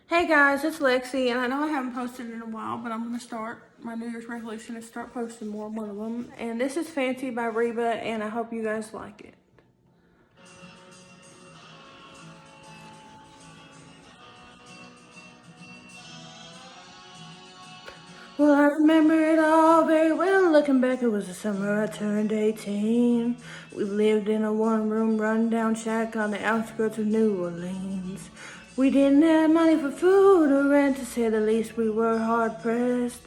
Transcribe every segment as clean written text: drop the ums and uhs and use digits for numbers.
Hey guys, it's Lexi, and I know I haven't posted in a while, but I'm going to start. My New Year's resolution is start posting more, one of them. And this is Fancy by Reba, and I hope you guys like it. Well, I remember it all very well. Looking back, it was the summer I turned 18. We lived in a one-room, run-down shack on the outskirts of New Orleans. We didn't have money for food or rent, to say the least. We were hard-pressed.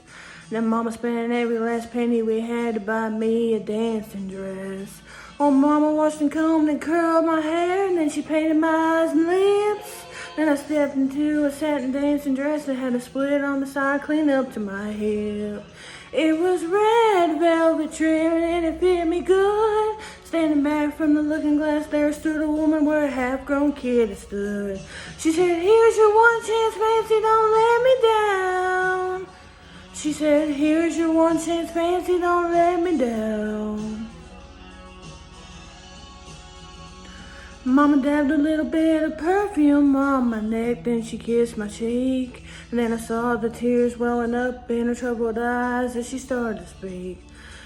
Then Mama spent every last penny we had to buy me a dancing dress. Oh, Mama washed and combed and curled my hair, and then she painted my eyes and lips. Then I stepped into a satin dancing dress that had a split on the side clean up to my hip. It was red velvet trim and it fit me good. Standing back from the looking glass, there stood a woman where a half-grown kid had stood. She said, "Here's your one chance, Fancy, don't let me down." She said, "Here's your one chance, Fancy, don't let me down." Mama dabbed a little bit of perfume on my neck, then she kissed my cheek. And then I saw the tears welling up in her troubled eyes as she started to speak.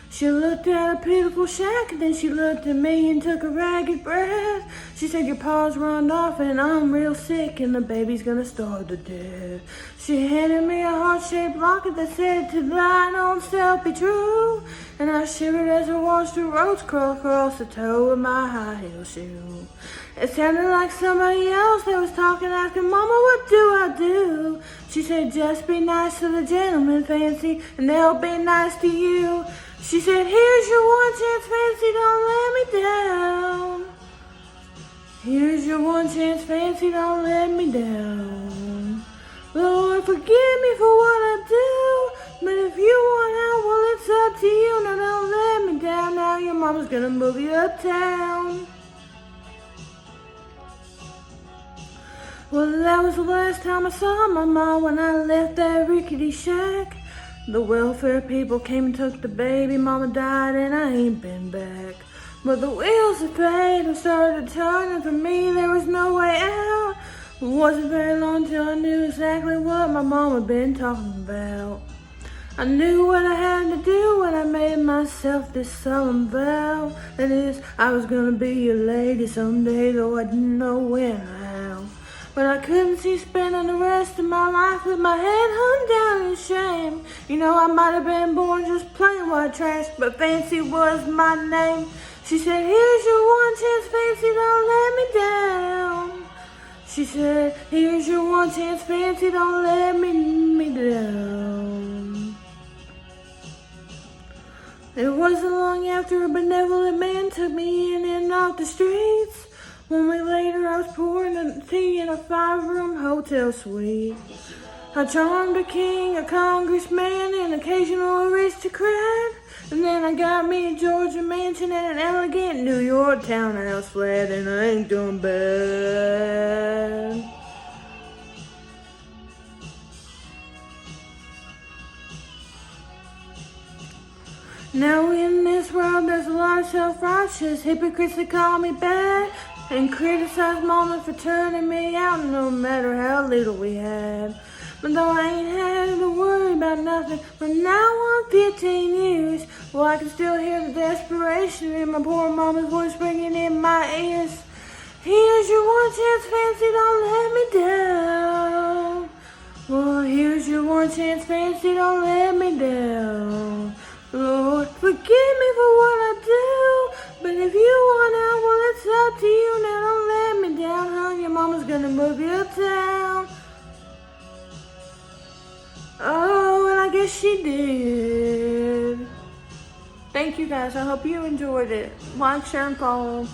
She looked at a pitiful shack, and then she looked at me and took a ragged breath. She said, "Your paws run off and I'm real sick and the baby's gonna starve to death." She handed me a heart-shaped locket that said, "To thine own self be true." And I shivered as I watched the rose crawl across the toe of my high-heel shoe. It sounded like somebody else that was talking, asking, "Mama, what do I do?" She said, "Just be nice to the gentleman, Fancy, and they'll be nice to you." She said, "Here's your one chance, Fancy, don't let me down. Here's your one chance, Fancy, don't let me down. Lord, forgive me for what I do, but if you want out, well, it's up to you. Now don't let me down. Now your mama's gonna move you uptown." Well, that was the last time I saw my mom when I left that rickety shack. The welfare people came and took the baby. Mama died and I ain't been back. But the wheels of fate have started turning for me. There was no way out. It wasn't very long till I knew exactly what my mom had been talking about. I knew what I had to do when I made myself this solemn vow. That is, I was gonna be a lady someday, though I didn't know when or how. But I couldn't see spending the rest of my life with my head hung down in shame. You know, I might have been born just plain white trash, but Fancy was my name. She said, "Here's your one chance, Fancy, don't let me down." She said, "Here's your one chance, Fancy, don't let me down." It wasn't long after a benevolent man took me in and off the streets. 1 week later, I was pouring tea in a 5-room hotel suite. I charmed a king, a congressman, an occasional aristocrat. And then I got me a Georgia mansion and an elegant New York townhouse flat, and I ain't doing bad. Now in this world, there's a lot of self-righteous hypocrites that call me bad and criticize Mama for turning me out no matter how little we had. But though I ain't had to worry about nothing for now on 15 years, well, I can still hear the desperation in my poor mama's voice ringing in my ears. "Here's your one chance, Fancy, don't let me down. Well, here's your one chance, Fancy, don't let me down. Lord, forgive me for what I do, but if you want out, well, it's up to you. Now don't let me down, huh? Your mama's gonna move you uptown." Oh, and I guess she did. Thank you guys. I hope you enjoyed it. Like, share, and follow.